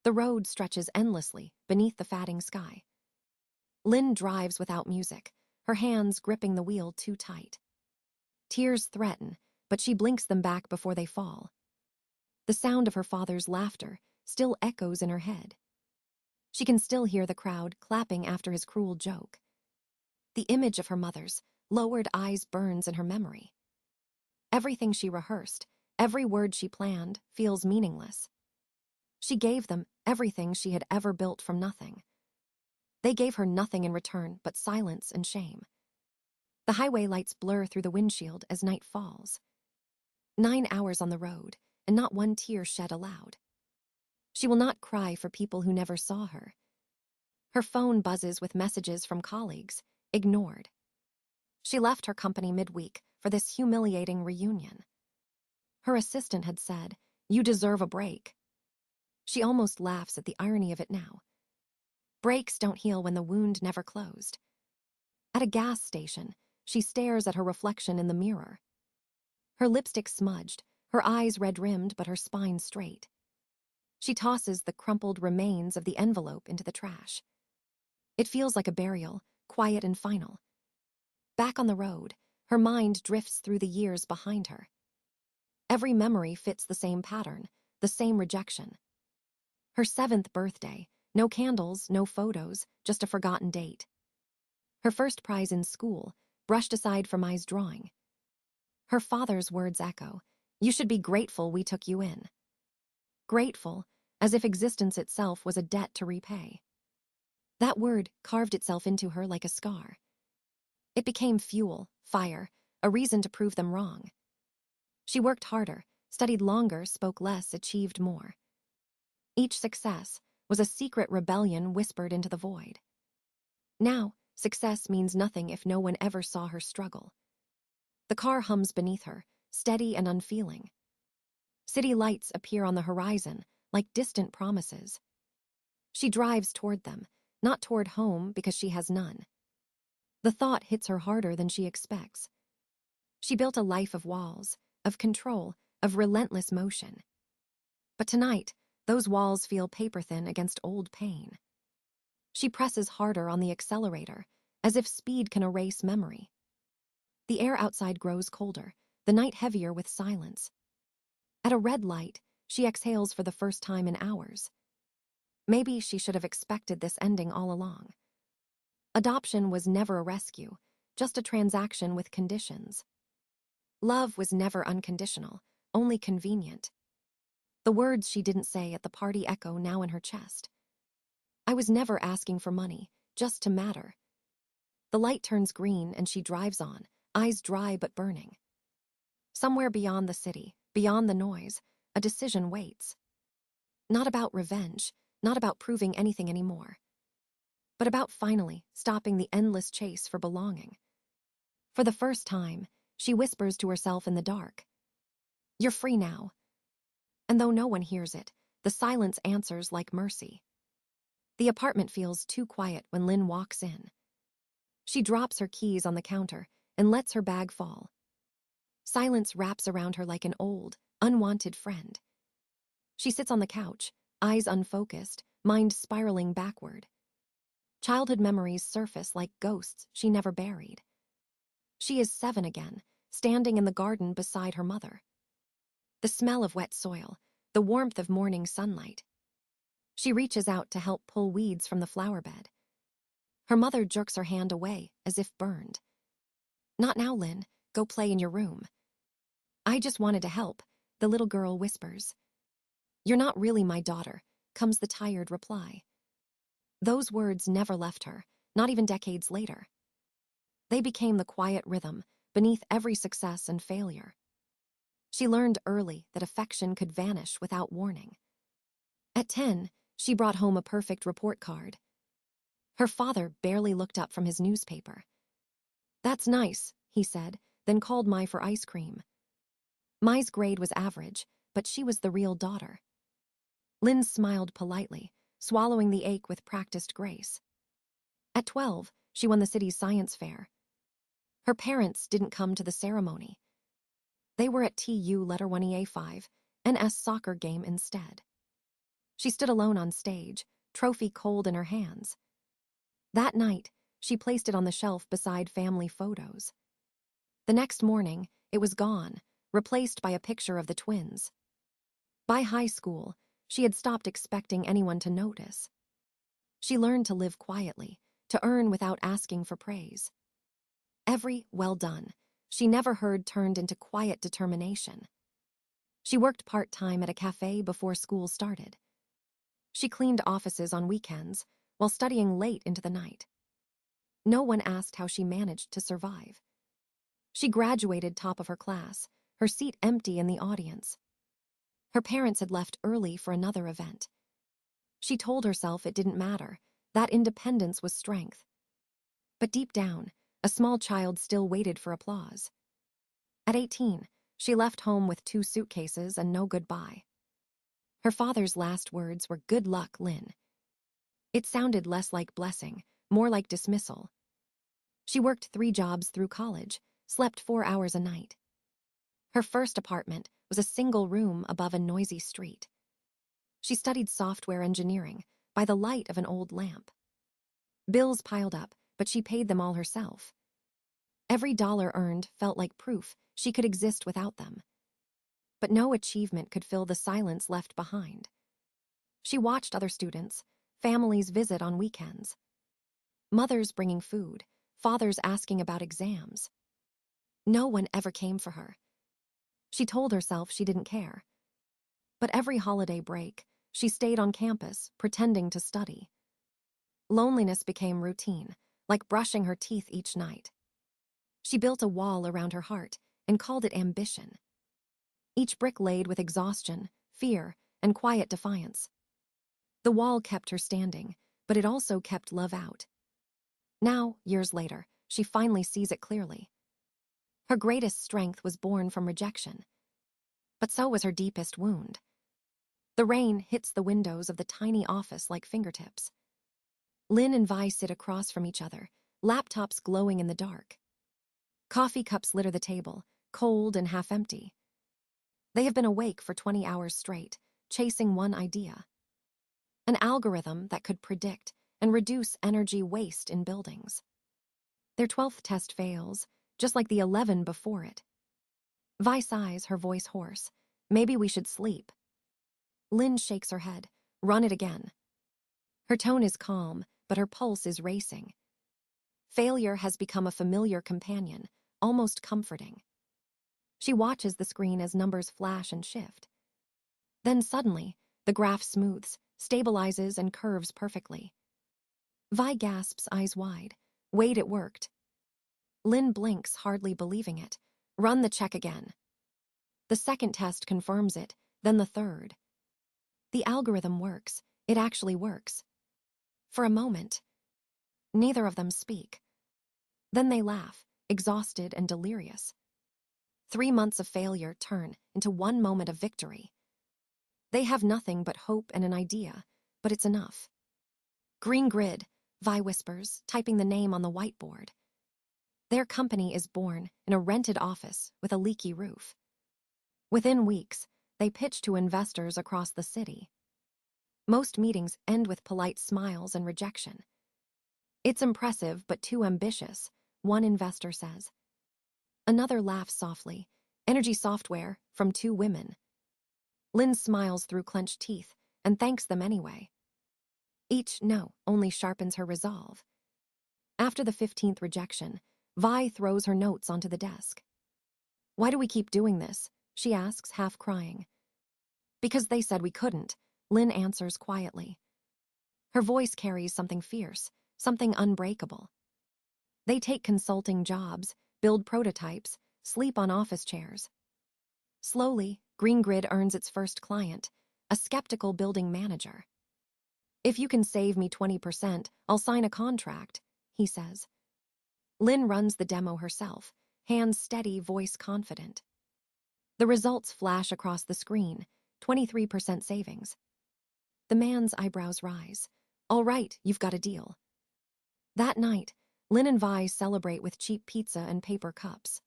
The road stretches endlessly beneath the fatting sky. Linh drives without music, her hands gripping the wheel too tight. Tears threaten, but she blinks them back before they fall. The sound of her father's laughter still echoes in her head. She can still hear the crowd clapping after his cruel joke. The image of her mother's lowered eyes burns in her memory. Everything she rehearsed, every word she planned, feels meaningless. She gave them everything she had ever built from nothing. They gave her nothing in return but silence and shame. The highway lights blur through the windshield as night falls. 9 hours on the road, and not one tear shed aloud. She will not cry for people who never saw her. Her phone buzzes with messages from colleagues, ignored. She left her company midweek for this humiliating reunion. Her assistant had said, "You deserve a break." She almost laughs at the irony of it now. Breaks don't heal when the wound never closed. At a gas station, she stares at her reflection in the mirror. Her lipstick smudged, her eyes red-rimmed but her spine straight. She tosses the crumpled remains of the envelope into the trash. It feels like a burial, quiet and final. Back on the road, her mind drifts through the years behind her. Every memory fits the same pattern, the same rejection. Her 7th birthday, no candles, no photos, just a forgotten date. Her first prize in school, brushed aside for Mai's drawing. Her father's words echo, "You should be grateful we took you in." Grateful, as if existence itself was a debt to repay. That word carved itself into her like a scar. It became fuel, fire, a reason to prove them wrong. She worked harder, studied longer, spoke less, achieved more. Each success was a secret rebellion whispered into the void. Now, success means nothing if no one ever saw her struggle. The car hums beneath her, steady and unfeeling. City lights appear on the horizon, like distant promises. She drives toward them, not toward home because she has none. The thought hits her harder than she expects. She built a life of walls, of control, of relentless motion. But tonight, those walls feel paper-thin against old pain. She presses harder on the accelerator, as if speed can erase memory. The air outside grows colder, the night heavier with silence. At a red light, she exhales for the first time in hours. Maybe she should have expected this ending all along. Adoption was never a rescue, just a transaction with conditions. Love was never unconditional, only convenient. The words she didn't say at the party echo now in her chest. I was never asking for money, just to matter. The light turns green and she drives on, eyes dry but burning. Somewhere beyond the city, beyond the noise, a decision waits. Not about revenge, not about proving anything anymore, but about finally stopping the endless chase for belonging. For the first time, she whispers to herself in the dark, "You're free now." And though no one hears it, the silence answers like mercy. The apartment feels too quiet when Linh walks in. She drops her keys on the counter and lets her bag fall. Silence wraps around her like an old, unwanted friend. She sits on the couch, eyes unfocused, mind spiraling backward. Childhood memories surface like ghosts she never buried. She is 7 again, standing in the garden beside her mother. The smell of wet soil, the warmth of morning sunlight. She reaches out to help pull weeds from the flower bed. Her mother jerks her hand away, as if burned. "Not now, Linh. Go play in your room." "I just wanted to help," the little girl whispers. "You're not really my daughter," comes the tired reply. Those words never left her, not even decades later. They became the quiet rhythm beneath every success and failure. She learned early that affection could vanish without warning. At 10, she brought home a perfect report card. Her father barely looked up from his newspaper. "That's nice," he said, then called Mai for ice cream. Mai's grade was average, but she was the real daughter. Linh smiled politely, swallowing the ache with practiced grace. At 12, she won the city's science fair. Her parents didn't come to the ceremony. They were at TU Letter 1EA5, NS soccer game instead. She stood alone on stage, trophy cold in her hands. That night, she placed it on the shelf beside family photos. The next morning, it was gone, replaced by a picture of the twins. By high school, she had stopped expecting anyone to notice. She learned to live quietly, to earn without asking for praise. Every well done she never heard turned into quiet determination. She worked part-time at a cafe before school started. She cleaned offices on weekends while studying late into the night. No one asked how she managed to survive. She graduated top of her class, her seat empty in the audience. Her parents had left early for another event. She told herself it didn't matter, that independence was strength. But deep down, a small child still waited for applause. At 18, she left home with 2 suitcases and no goodbye. Her father's last words were, "Good luck, Lynn." It sounded less like blessing, more like dismissal. She worked 3 jobs through college, slept 4 hours a night. Her first apartment was a single room above a noisy street. She studied software engineering by the light of an old lamp. Bills piled up, but she paid them all herself. Every dollar earned felt like proof she could exist without them. But no achievement could fill the silence left behind. She watched other students, families visit on weekends. Mothers bringing food, fathers asking about exams. No one ever came for her. She told herself she didn't care. But every holiday break, she stayed on campus, pretending to study. Loneliness became routine, like brushing her teeth each night. She built a wall around her heart and called it ambition. Each brick laid with exhaustion, fear, and quiet defiance. The wall kept her standing, but it also kept love out. Now, years later, she finally sees it clearly. Her greatest strength was born from rejection. But so was her deepest wound. The rain hits the windows of the tiny office like fingertips. Lynn and Vi sit across from each other, laptops glowing in the dark. Coffee cups litter the table, cold and half empty. They have been awake for 20 hours straight, chasing one idea. An algorithm that could predict and reduce energy waste in buildings. Their 12th test fails, just like the 11 before it. Vi sighs, her voice hoarse. Maybe we should sleep. Lynn shakes her head. Run it again. Her tone is calm, but her pulse is racing. Failure has become a familiar companion, almost comforting. She watches the screen as numbers flash and shift. Then suddenly, the graph smooths, stabilizes, and curves perfectly. Vi gasps, eyes wide. Wait, it worked. Lynn blinks, hardly believing it. Run the check again. The second test confirms it, then the third. The algorithm works. It actually works. For a moment, neither of them speak. Then they laugh, exhausted and delirious. 3 months of failure turn into 1 moment of victory. They have nothing but hope and an idea, but it's enough. Green grid, Vi whispers, typing the name on the whiteboard. Their company is born in a rented office with a leaky roof. Within weeks, they pitch to investors across the city. Most meetings end with polite smiles and rejection. It's impressive but too ambitious, one investor says. Another laughs softly. Energy software from 2 women. Lynn smiles through clenched teeth and thanks them anyway. Each no only sharpens her resolve. After the 15th rejection, Vi throws her notes onto the desk. Why do we keep doing this? She asks, half crying. Because they said we couldn't, Lynn answers quietly. Her voice carries something fierce, something unbreakable. They take consulting jobs, build prototypes, sleep on office chairs. Slowly, Green Grid earns its first client, a skeptical building manager. If you can save me 20%, I'll sign a contract, he says. Lynn runs the demo herself, hands steady, voice confident. The results flash across the screen, 23% savings. The man's eyebrows rise. All right, you've got a deal. That night, Lynn and Vi celebrate with cheap pizza and paper cups.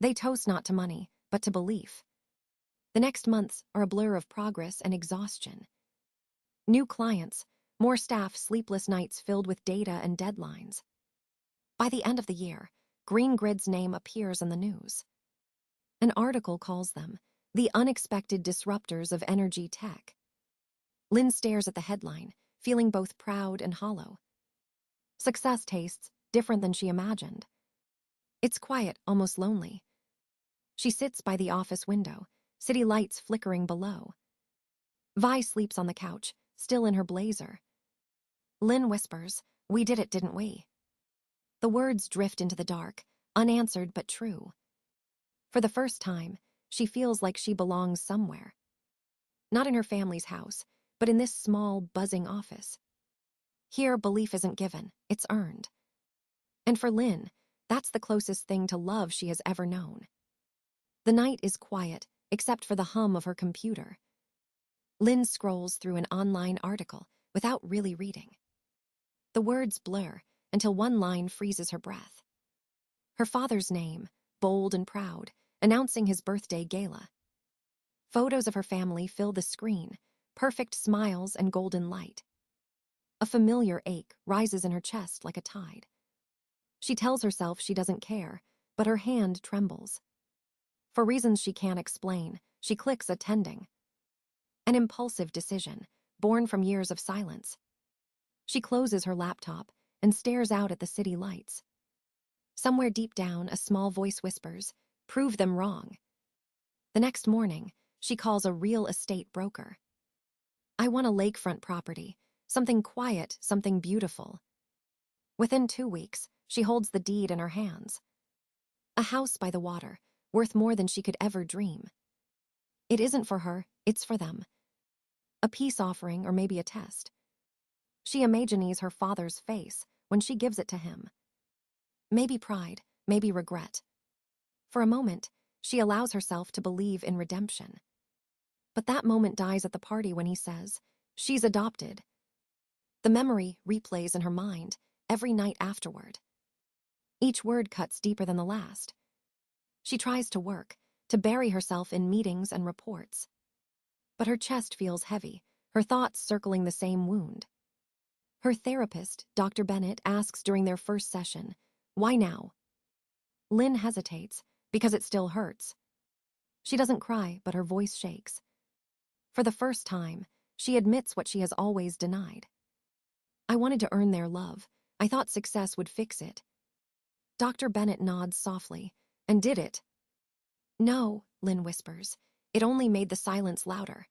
They toast not to money, but to belief. The next months are a blur of progress and exhaustion. New clients, more staff, sleepless nights filled with data and deadlines. By the end of the year, Green Grid's name appears in the news. An article calls them the unexpected disruptors of energy tech. Lynn stares at the headline, feeling both proud and hollow. Success tastes different than she imagined. It's quiet, almost lonely. She sits by the office window, city lights flickering below. Vi sleeps on the couch, still in her blazer. Lynn whispers, "We did it, didn't we?" The words drift into the dark, unanswered but true. For the first time, she feels like she belongs somewhere. Not in her family's house, but in this small, buzzing office. Here, belief isn't given, it's earned. And for Lynn, that's the closest thing to love she has ever known. The night is quiet, except for the hum of her computer. Lynn scrolls through an online article without really reading. The words blur until one line freezes her breath. Her father's name, bold and proud, announcing his birthday gala. Photos of her family fill the screen, perfect smiles and golden light. A familiar ache rises in her chest like a tide. She tells herself she doesn't care, but her hand trembles. For reasons she can't explain, she clicks attending. An impulsive decision, born from years of silence. She closes her laptop and stares out at the city lights. Somewhere deep down, a small voice whispers, "Prove them wrong." The next morning, she calls a real estate broker. "I want a lakefront property, something quiet, something beautiful." Within 2 weeks, she holds the deed in her hands. A house by the water, worth more than she could ever dream. It isn't for her, it's for them. A peace offering or maybe a test. She imagines her father's face when she gives it to him. Maybe pride, maybe regret. For a moment, she allows herself to believe in redemption. But that moment dies at the party when he says, "She's adopted." The memory replays in her mind every night afterward. Each word cuts deeper than the last. She tries to work, to bury herself in meetings and reports. But her chest feels heavy, her thoughts circling the same wound. Her therapist, Dr. Bennett, asks during their first session, "Why now?" Lynn hesitates, because it still hurts. She doesn't cry, but her voice shakes. For the first time, she admits what she has always denied. "I wanted to earn their love. I thought success would fix it." Dr. Bennett nods softly. "And did it?" "No," Lynn whispers. "It only made the silence louder."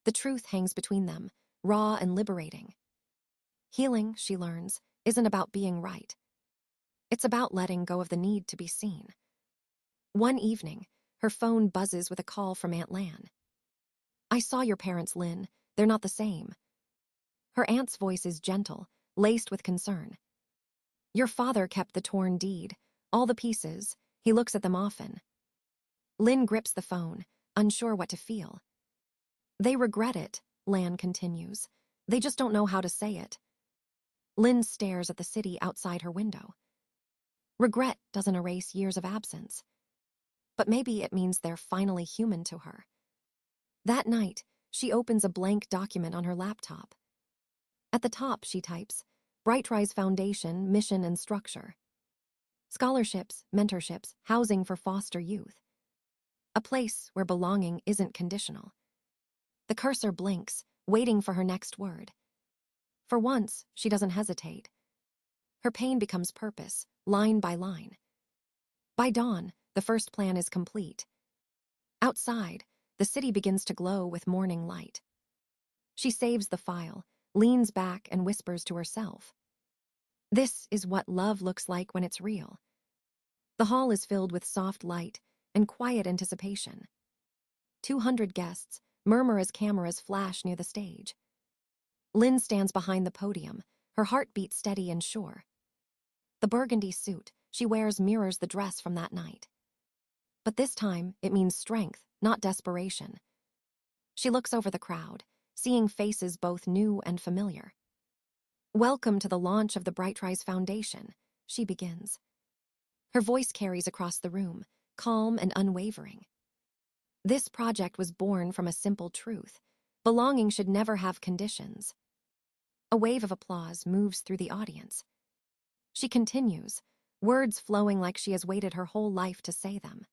The truth hangs between them, raw and liberating. Healing, she learns, isn't about being right. It's about letting go of the need to be seen. One evening, her phone buzzes with a call from Aunt Lan. "I saw your parents, Lynn. They're not the same." Her aunt's voice is gentle, laced with concern. "Your father kept the torn deed, all the pieces. He looks at them often." Lynn grips the phone, unsure what to feel. "They regret it," Lan continues. "They just don't know how to say it." Lynn stares at the city outside her window. Regret doesn't erase years of absence. But maybe it means they're finally human to her. That night, she opens a blank document on her laptop. At the top, she types, "Brightrise Foundation, mission and structure. Scholarships, mentorships, housing for foster youth. A place where belonging isn't conditional." The cursor blinks, waiting for her next word. For once, she doesn't hesitate. Her pain becomes purpose, line by line. By dawn, the first plan is complete. Outside, the city begins to glow with morning light. She saves the file, leans back and whispers to herself. This is what love looks like when it's real. The hall is filled with soft light and quiet anticipation. 200 guests murmur as cameras flash near the stage. Lynn stands behind the podium, her heartbeat steady and sure. The burgundy suit she wears mirrors the dress from that night. But this time, it means strength, not desperation. She looks over the crowd, seeing faces both new and familiar. "Welcome to the launch of the Brightrise Foundation," she begins. Her voice carries across the room, calm and unwavering. This project was born from a simple truth. Belonging should never have conditions. A wave of applause moves through the audience. She continues, words flowing like she has waited her whole life to say them.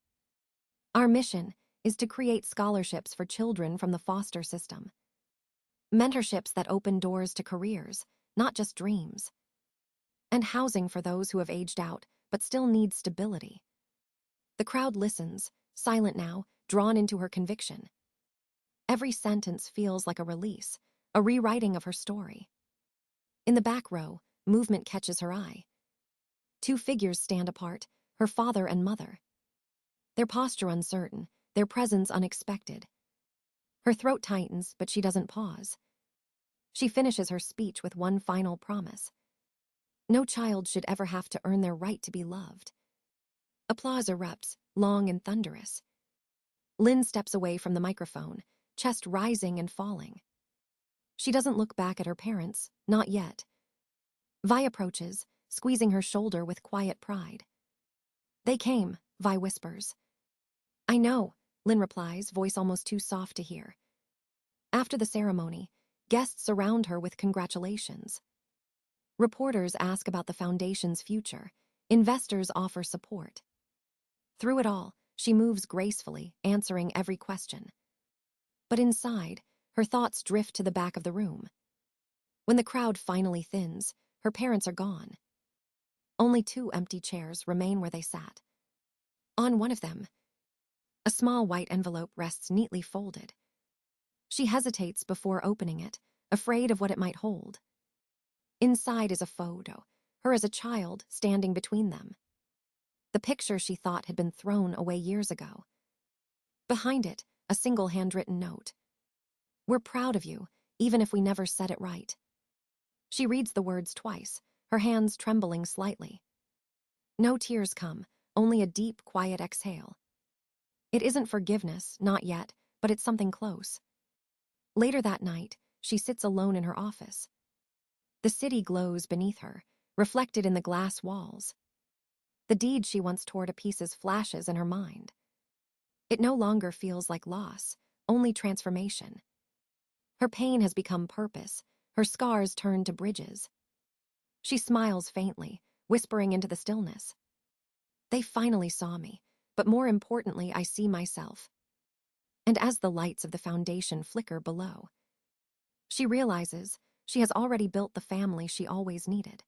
Our mission is to create scholarships for children from the foster system. Mentorships that open doors to careers, not just dreams. And housing for those who have aged out but still need stability. The crowd listens, silent now, drawn into her conviction. Every sentence feels like a release, a rewriting of her story. In the back row, movement catches her eye. Two figures stand apart, her father and mother. Their posture uncertain, their presence unexpected. Her throat tightens, but she doesn't pause. She finishes her speech with one final promise. No child should ever have to earn their right to be loved. Applause erupts, long and thunderous. Linh steps away from the microphone, chest rising and falling. She doesn't look back at her parents, not yet. Vi approaches, squeezing her shoulder with quiet pride. They came, Vi whispers. I know, Linh replies, voice almost too soft to hear. After the ceremony, guests surround her with congratulations. Reporters ask about the foundation's future. Investors offer support. Through it all, she moves gracefully, answering every question. But inside, her thoughts drift to the back of the room. When the crowd finally thins, her parents are gone. Only 2 empty chairs remain where they sat. On one of them, a small white envelope rests neatly folded. She hesitates before opening it, afraid of what it might hold. Inside is a photo, her as a child standing between them. The picture she thought had been thrown away years ago. Behind it, a single handwritten note. We're proud of you, even if we never said it right. She reads the words twice, her hands trembling slightly. No tears come, only a deep, quiet exhale. It isn't forgiveness, not yet, but it's something close. Later that night, she sits alone in her office. The city glows beneath her, reflected in the glass walls. The deed she once tore to pieces flashes in her mind. It no longer feels like loss, only transformation. Her pain has become purpose, her scars turn to bridges. She smiles faintly, whispering into the stillness. They finally saw me, but more importantly, I see myself. And as the lights of the foundation flicker below, she realizes she has already built the family she always needed.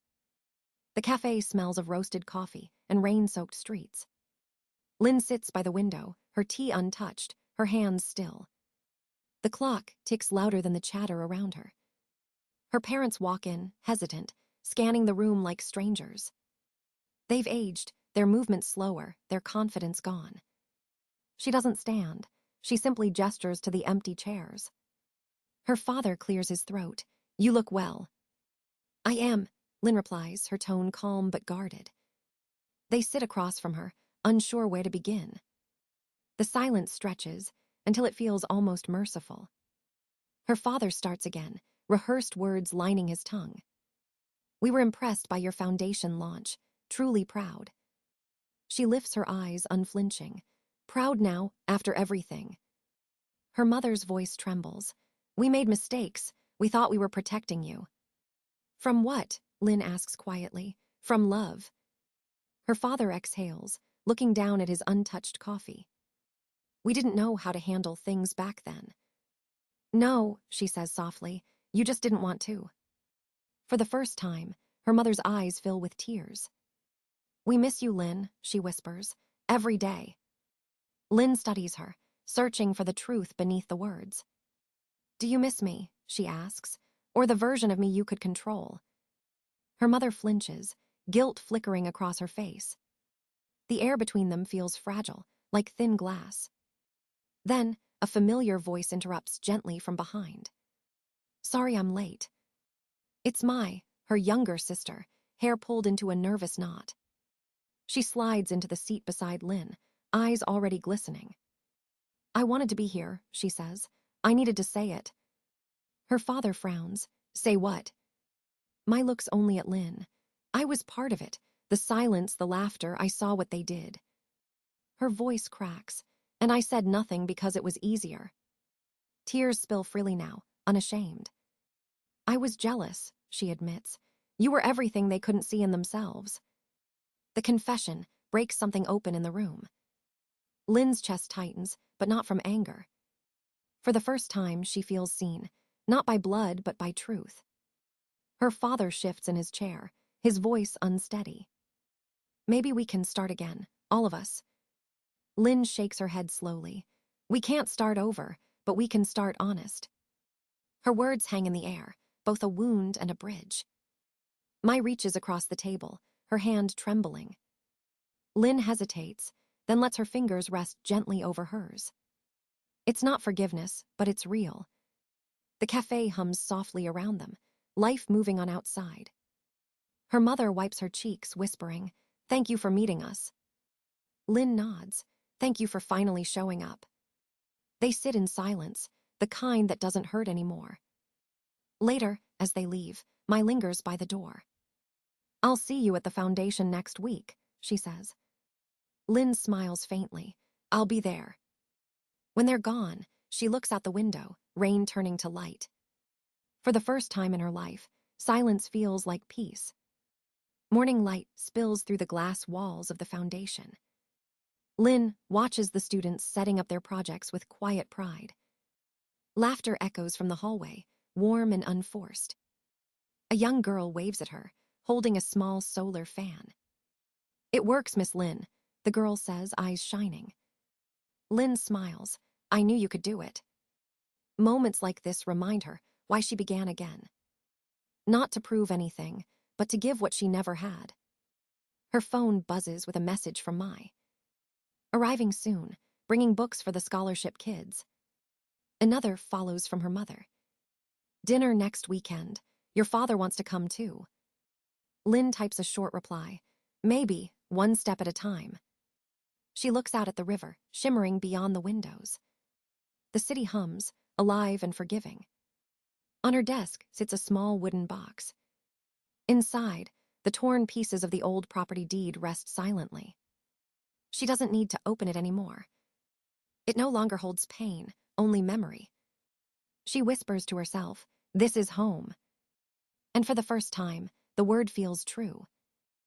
The cafe smells of roasted coffee and rain-soaked streets. Linh sits by the window, her tea untouched, her hands still. The clock ticks louder than the chatter around her. Her parents walk in, hesitant, scanning the room like strangers. They've aged, their movement slower, their confidence gone. She doesn't stand. She simply gestures to the empty chairs. Her father clears his throat. You look well. I am, Linh replies, her tone calm but guarded. They sit across from her, unsure where to begin. The silence stretches until it feels almost merciful. Her father starts again, rehearsed words lining his tongue. We were impressed by your foundation launch, truly proud. She lifts her eyes, unflinching. Proud now, after everything. Her mother's voice trembles. We made mistakes. We thought we were protecting you. From what? Linh asks quietly. From love. Her father exhales, looking down at his untouched coffee. We didn't know how to handle things back then. No, she says softly, you just didn't want to. For the first time, her mother's eyes fill with tears. We miss you, Linh, she whispers, every day. Linh studies her, searching for the truth beneath the words. Do you miss me, she asks, or the version of me you could control? Her mother flinches, guilt flickering across her face. The air between them feels fragile, like thin glass. Then, a familiar voice interrupts gently from behind. Sorry I'm late. It's her younger sister, hair pulled into a nervous knot. She slides into the seat beside Linh, eyes already glistening. I wanted to be here, she says. I needed to say it. Her father frowns. Say what? Mai looks only at Linh. I was part of it. The silence, the laughter, I saw what they did. Her voice cracks, and I said nothing because it was easier. Tears spill freely now, unashamed. I was jealous, she admits. You were everything they couldn't see in themselves. The confession breaks something open in the room. Lynn's chest tightens, but not from anger. For the first time, she feels seen, not by blood, but by truth. Her father shifts in his chair, his voice unsteady. Maybe we can start again, all of us. Lynn shakes her head slowly. We can't start over, but we can start honest. Her words hang in the air, both a wound and a bridge. Mai reaches across the table, her hand trembling. Lynn hesitates, then lets her fingers rest gently over hers. It's not forgiveness, but it's real. The cafe hums softly around them, life moving on outside. Her mother wipes her cheeks, whispering, "Thank you for meeting us." Lynn nods, "Thank you for finally showing up." They sit in silence, the kind that doesn't hurt anymore. Later, as they leave, Mai lingers by the door. "I'll see you at the foundation next week," she says. Lynn smiles faintly. "I'll be there." When they're gone, she looks out the window, rain turning to light. For the first time in her life, silence feels like peace. Morning light spills through the glass walls of the foundation. Lynn watches the students setting up their projects with quiet pride. Laughter echoes from the hallway, warm and unforced. A young girl waves at her, holding a small solar fan. "It works, Miss Lynn," the girl says, eyes shining. Lynn smiles. "I knew you could do it." Moments like this remind her why she began again. Not to prove anything, but to give what she never had. Her phone buzzes with a message from Mai. "Arriving soon, bringing books for the scholarship kids." Another follows from her mother. "Dinner next weekend. Your father wants to come too." Lynn types a short reply. "Maybe, one step at a time." She looks out at the river, shimmering beyond the windows. The city hums, alive and forgiving. On her desk sits a small wooden box. Inside, the torn pieces of the old property deed rest silently. She doesn't need to open it anymore. It no longer holds pain, only memory. She whispers to herself, "This is home." And for the first time, the word feels true.